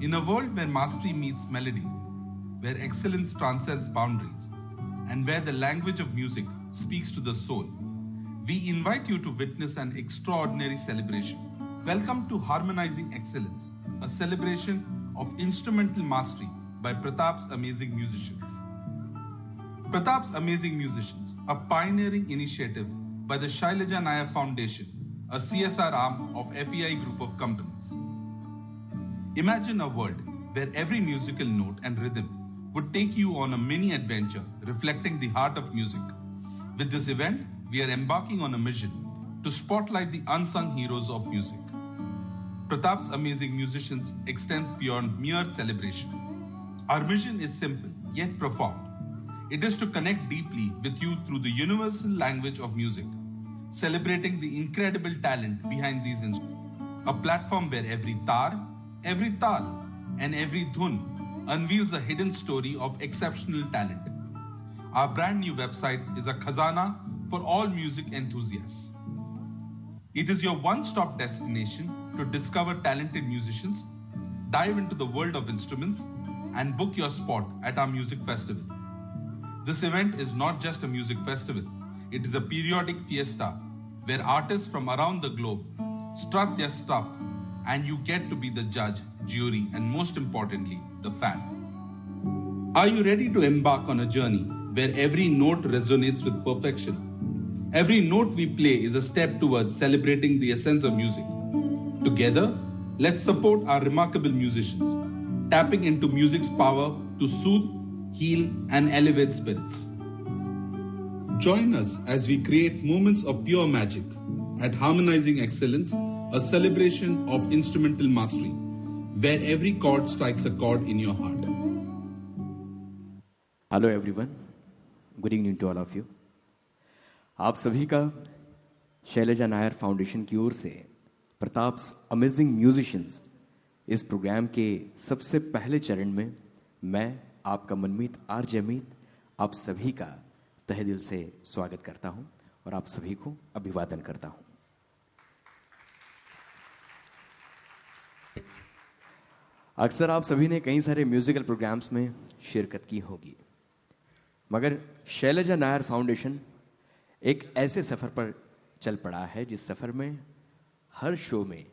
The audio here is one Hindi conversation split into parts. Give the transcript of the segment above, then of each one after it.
In a world where mastery meets melody, where excellence transcends boundaries, and where the language of music speaks to the soul, we invite you to witness an extraordinary celebration. Welcome to Harmonizing Excellence, a celebration of instrumental mastery by Pratap's Amazing Musicians. Pratap's Amazing Musicians, a pioneering initiative by the Shailaja Nair Foundation, a CSR arm of FEI Group of Companies. Imagine a world where every musical note and rhythm would take you on a mini adventure reflecting the heart of music. With this event, we are embarking on a mission to spotlight the unsung heroes of music. Pratap's Amazing Musicians extends beyond mere celebration. Our mission is simple yet profound. It is to connect deeply with you through the universal language of music, celebrating the incredible talent behind these instruments. A platform where every tar, every tal, and every dhun unveils a hidden story of exceptional talent. Our brand new website is a khazana for all music enthusiasts. It is your one-stop destination to discover talented musicians, dive into the world of instruments, and book your spot at our music festival. This event is not just a music festival, it is a periodic fiesta where artists from around the globe strut their stuff and you get to be the judge, jury, and most importantly, the fan. Are you ready to embark on a journey where every note resonates with perfection? Every note we play is a step towards celebrating the essence of music. Together, let's support our remarkable musicians, tapping into music's power to soothe, heal, and elevate spirits. Join us as we create moments of pure magic at Harmonizing Excellence, a celebration of instrumental mastery, where every chord strikes a chord in your heart. Hello everyone, good evening to all of you. आप सभी का शैलजा नायर फाउंडेशन की ओर से प्रताप्स अमेजिंग म्यूजिशियंस इस प्रोग्राम के सबसे पहले चरण में मैं आपका मनमीत आरजे अमित आप सभी का तहे दिल से स्वागत करता हूं और आप सभी को अभिवादन करता हूं। अक्सर आप सभी ने कई सारे म्यूजिकल प्रोग्राम्स में शिरकत की होगी, मगर शैलजा नायर फाउंडेशन एक ऐसे सफ़र पर चल पड़ा है जिस सफ़र में हर शो में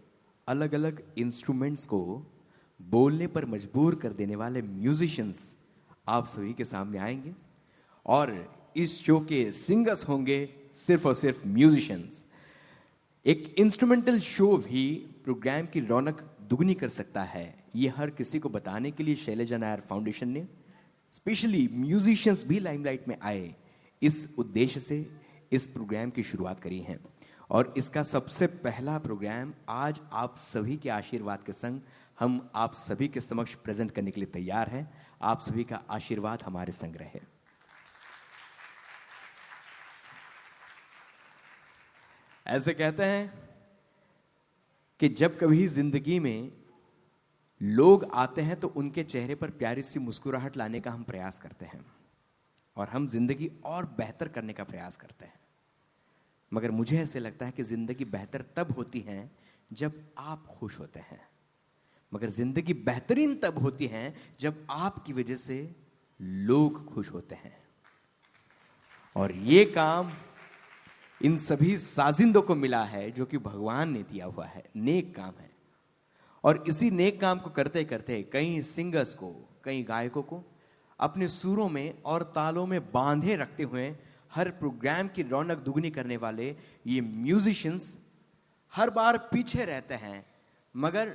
अलग अलग इंस्ट्रूमेंट्स को बोलने पर मजबूर कर देने वाले म्यूजिशियंस आप सभी के सामने आएंगे और इस शो के सिंगर्स होंगे सिर्फ और सिर्फ म्यूजिशियंस। एक इंस्ट्रूमेंटल शो भी प्रोग्राम की रौनक दुगनी कर सकता है, ये हर किसी को बताने के लिए शैलजा नायर फाउंडेशन ने स्पेशली म्यूजिशियंस भी लाइमलाइट में आए इस उद्देश्य से इस प्रोग्राम की शुरुआत करी है। और इसका सबसे पहला प्रोग्राम आज आप सभी के आशीर्वाद के संग हम आप सभी के समक्ष प्रेजेंट करने के लिए तैयार हैं। आप सभी का आशीर्वाद हमारे संग रहे। ऐसे कहते हैं कि जब कभी जिंदगी में लोग आते हैं तो उनके चेहरे पर प्यारी सी मुस्कुराहट लाने का हम प्रयास करते हैं और हम जिंदगी और बेहतर करने का प्रयास करते हैं। मगर मुझे ऐसे लगता है कि जिंदगी बेहतर तब होती है जब आप खुश होते हैं, मगर जिंदगी बेहतरीन तब होती है जब आपकी वजह से लोग खुश होते हैं। और ये काम इन सभी साजिंदों को मिला है जो कि भगवान ने दिया हुआ है, नेक काम है। और इसी नेक काम को करते करते कई सिंगर्स को, कई गायकों को अपने सुरों में और तालों में बांधे रखते हुए हर प्रोग्राम की रौनक दुगनी करने वाले ये म्यूजिशियंस हर बार पीछे रहते हैं मगर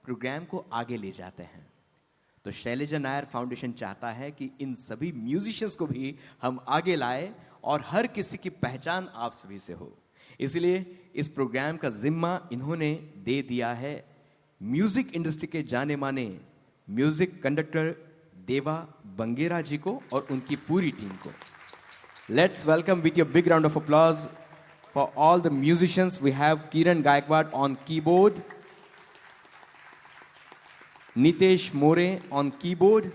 प्रोग्राम को आगे ले जाते हैं। तो शैलजा नायर फाउंडेशन चाहता है कि इन सभी म्यूजिशियंस को भी हम आगे लाए और हर किसी की पहचान आप सभी से हो। इसलिए इस प्रोग्राम का जिम्मा इन्होंने दे दिया है म्यूजिक इंडस्ट्री के जाने माने म्यूजिक कंडक्टर देवा बंगेरा जी को और उनकी पूरी टीम को। Let's welcome with your big round of applause for all the musicians. We have Kiran Gaikwad on keyboard, Nitesh More on keyboard,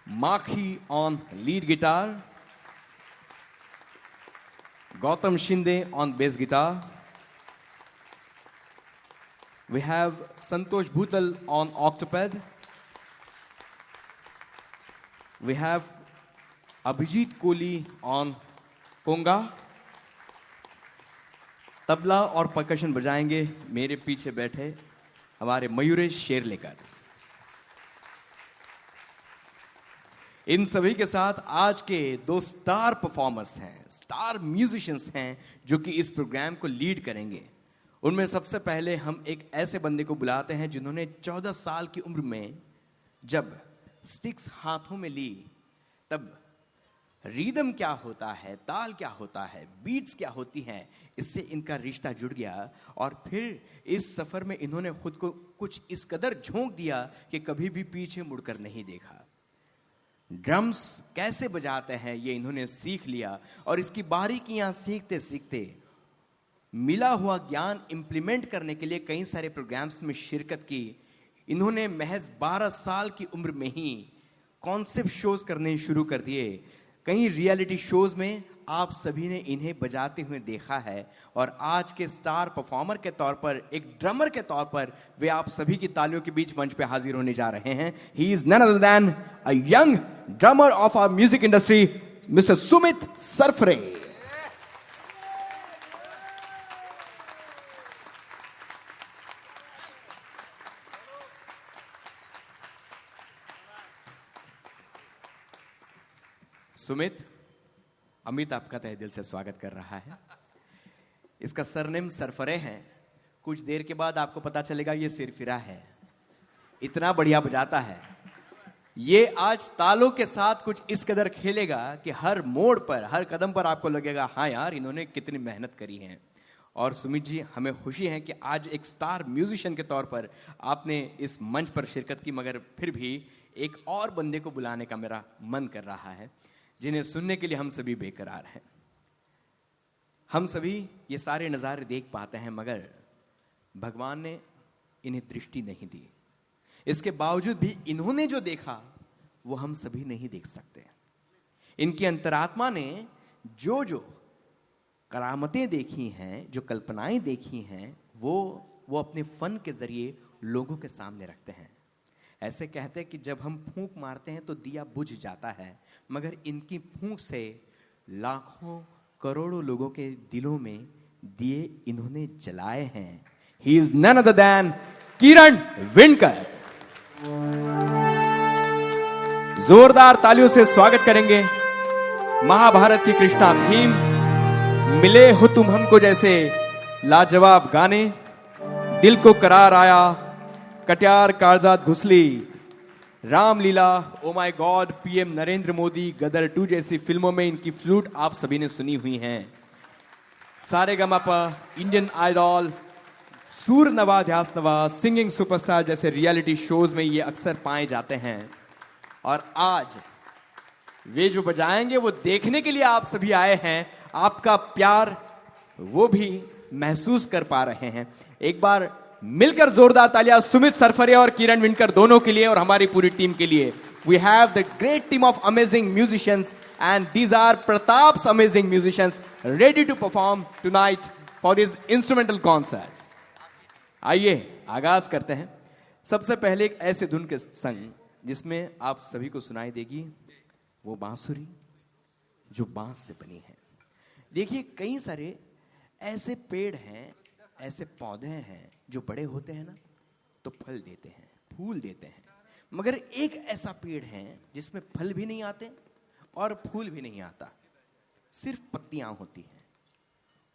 Makhi on lead guitar, Gautam Shinde on bass guitar, We have Santosh Bhutal on octopad. We have Abhijit Kohli on conga. Tabla और परकशन बजाएंगे मेरे पीछे बैठे हमारे मयूरेश शेरलेकर। इन सभी के साथ आज के दो स्टार परफॉर्मर्स हैं, स्टार म्यूजिशियंस हैं जो कि इस प्रोग्राम को लीड करेंगे। उनमें सबसे पहले हम एक ऐसे बंदे को बुलाते हैं जिन्होंने 14 साल की उम्र में जब स्टिक्स हाथों में ली तब रिदम क्या होता है, ताल क्या होता है, बीट्स क्या होती हैं, इससे इनका रिश्ता जुड़ गया और फिर इस सफर में इन्होंने खुद को कुछ इस कदर झोंक दिया कि कभी भी पीछे मुड़कर नहीं देखा। ड्रम्स कैसे बजाते हैं ये इन्होंने सीख लिया और इसकी बारीकियां सीखते सीखते मिला हुआ ज्ञान इंप्लीमेंट करने के लिए कई सारे प्रोग्राम्स में शिरकत की। इन्होंने महज 12 साल की उम्र में ही कॉन्सेप्ट शोज करने शुरू कर दिए। कई रियलिटी शोज में आप सभी ने इन्हें बजाते हुए देखा है और आज के स्टार परफॉर्मर के तौर पर, एक ड्रमर के तौर पर वे आप सभी की तालियों के बीच मंच पे हाजिर होने जा रहे हैं। He is none other than a young drummer of our music industry, mister Sumit Sarfare. Sumit, Amit आपका तहे दिल से स्वागत कर रहा है। इसका सरनेम सरफरे है। कुछ देर के बाद आपको पता चलेगा ये सिरफिरा है। इतना बढ़िया बजाता है ये। आज तालों के साथ कुछ इस कदर खेलेगा कि हर मोड़ पर, हर कदम पर आपको लगेगा हाँ यार इन्होंने कितनी मेहनत करी है। और सुमित जी, हमें खुशी है कि आज एक स्टार म्यूजिशियन के तौर पर आपने इस मंच पर शिरकत की, मगर फिर भी एक और बंदे को बुलाने का मेरा मन कर रहा है जिन्हें सुनने के लिए हम सभी बेकरार हैं। हम सभी ये सारे नज़ारे देख पाते हैं मगर भगवान ने इन्हें दृष्टि नहीं दी। इसके बावजूद भी इन्होंने जो देखा वो हम सभी नहीं देख सकते। इनकी अंतरात्मा ने जो जो करामतें देखी हैं, जो कल्पनाएं देखी हैं, वो अपने फन के जरिए लोगों के सामने रखते हैं। ऐसे कहते हैं कि जब हम फूंक मारते हैं तो दिया बुझ जाता है, मगर इनकी फूंक से लाखों करोड़ों लोगों के दिलों में दिए इन्होंने जलाए हैं। He is none other than Kiran Vinkar. जोरदार तालियों से स्वागत करेंगे महाभारत की कृष्णा भीम, मिले हो तुम हमको जैसे लाजवाब गाने, दिल को करार आया, Katyar Kaljat Ghusli, Ramleela, oh my God, PM Narendra Modi, Gadar 2 जैसी फिल्मों में इनकी फ्लूट आप सभी ने सुनी हुई हैं। सारेगामापा, इंडियन आइडल, सूर नवा ध्यास नवा, सिंगिंग सुपरस्टार जैसे रियलिटी शोज में ये अक्सर पाए जाते हैं। और आज वे जो बजाएंगे वो देखने के लिए आप सभी आए हैं। आपका प्यार वो भी महसूस कर पा रहे हैं। एक बार मिलकर जोरदार तालियां सुमित सरफरे और किरण विनकर दोनों के लिए और हमारी पूरी टीम के लिए। We have the great team of amazing musicians and these are Pratap's amazing musicians ready to perform tonight for this instrumental concert. आइए आगाज करते हैं। सबसे पहले एक ऐसे धुन के संग जिसमें आप सभी को सुनाई देगी वो बांसुरी जो बांस से बनी है। देखिए, कई सारे ऐसे पेड़ हैं, ऐसे पौधे हैं जो बड़े होते हैं ना तो फल देते हैं, फूल देते हैं, मगर एक ऐसा पेड़ है जिसमें फल भी नहीं आते और फूल भी नहीं आता, सिर्फ पत्तियां होती हैं।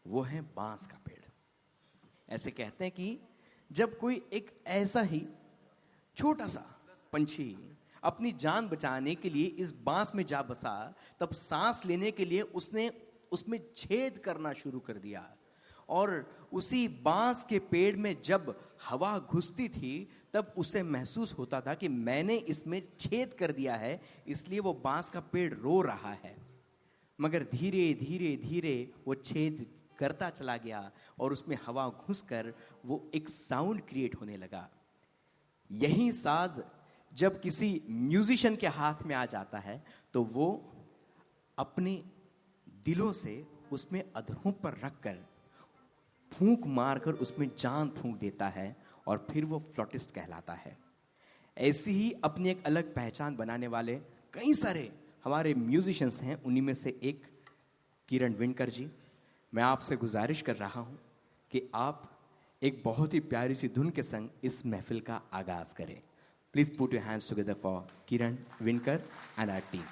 वो है बांस का पेड़। ऐसे कहते हैं कि जब कोई एक ऐसा ही छोटा सा पंछी अपनी जान बचाने के लिए इस बांस में जा बसा, तब सांस लेने के लिए उसने उसमें छेद करना शुरू कर दिया और उसी बांस के पेड़ में जब हवा घुसती थी तब उसे महसूस होता था कि मैंने इसमें छेद कर दिया है, इसलिए वो बांस का पेड़ रो रहा है। मगर धीरे धीरे धीरे वो छेद करता चला गया और उसमें हवा घुसकर वो एक साउंड क्रिएट होने लगा। यही साज जब किसी म्यूजिशियन के हाथ में आ जाता है तो वो अपने दिलों से उसमें अधरों पर रखकर फूंक मारकर उसमें जान फूंक देता है और फिर वो फ्लॉटिस्ट कहलाता है। ऐसी ही अपनी एक अलग पहचान बनाने वाले कई सारे हमारे म्यूजिशियंस हैं, उन्हीं में से एक किरण विनकर जी। मैं आपसे गुजारिश कर रहा हूं कि आप एक बहुत ही प्यारी सी धुन के संग इस महफिल का आगाज करें। Please put your hands together for Kiran Vinkar and our team.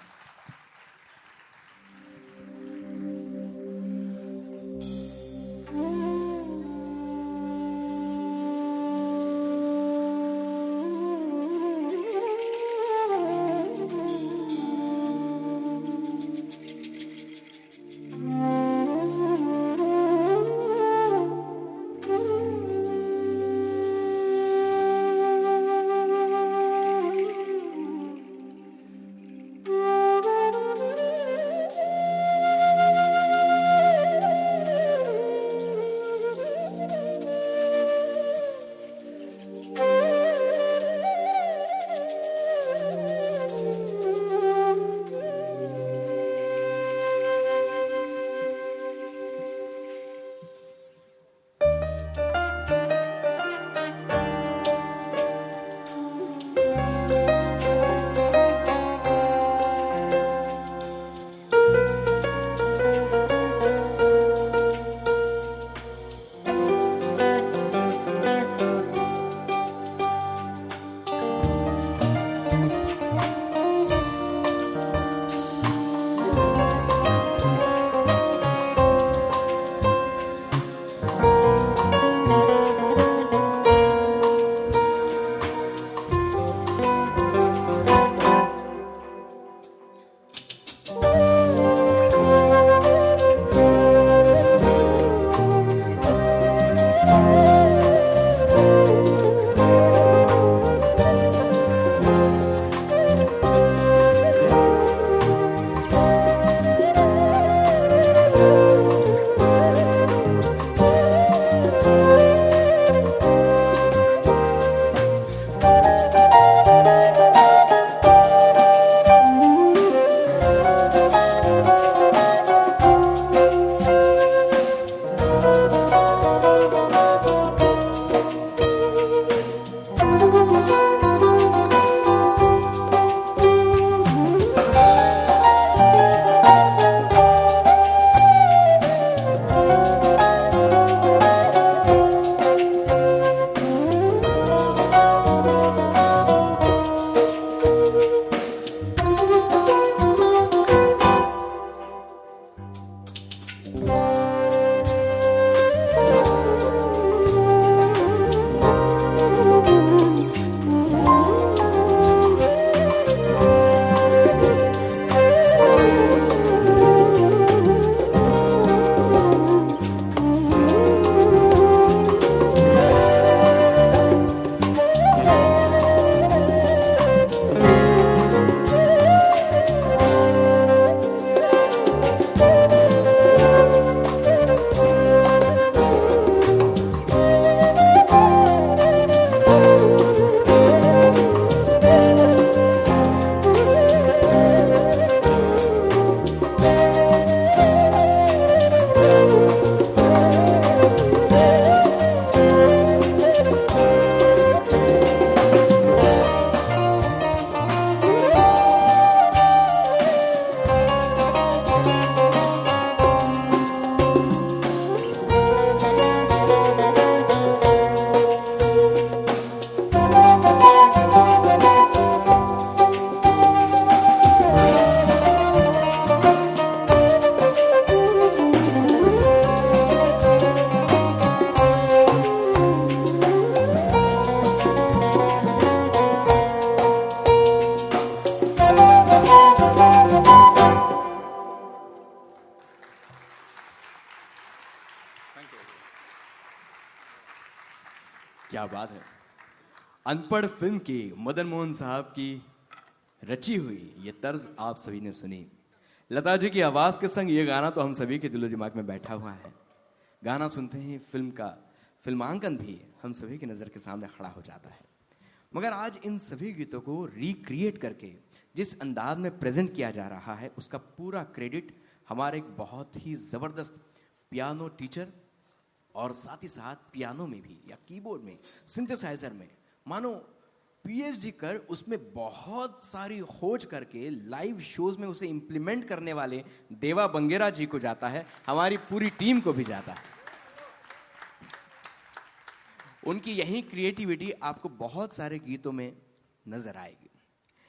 क्या बात है। अनपढ़ फिल्म की मदन मोहन साहब की रची हुई ये तर्ज आप सभी ने सुनी। लता जी की आवाज के संग ये गाना तो हम सभी के दिलो दिमाग में बैठा हुआ है। गाना सुनते ही फिल्म का फिल्मांकन भी हम सभी की नजर के सामने खड़ा हो जाता है। मगर आज इन सभी गीतों को रिक्रिएट करके जिस अंदाज में प्रेजेंट किया जा रहा है उसका पूरा क्रेडिट हमारे एक बहुत ही जबरदस्त पियानो टीचर और साथ ही साथ पियानो में भी या कीबोर्ड में, सिंथेसाइजर में, मानो पीएचडी कर उसमें बहुत सारी खोज करके लाइव शोज में उसे इंप्लीमेंट करने वाले देवा बंगेरा जी को जाता है, हमारी पूरी टीम को भी जाता है। उनकी यही क्रिएटिविटी आपको बहुत सारे गीतों में नजर आएगी।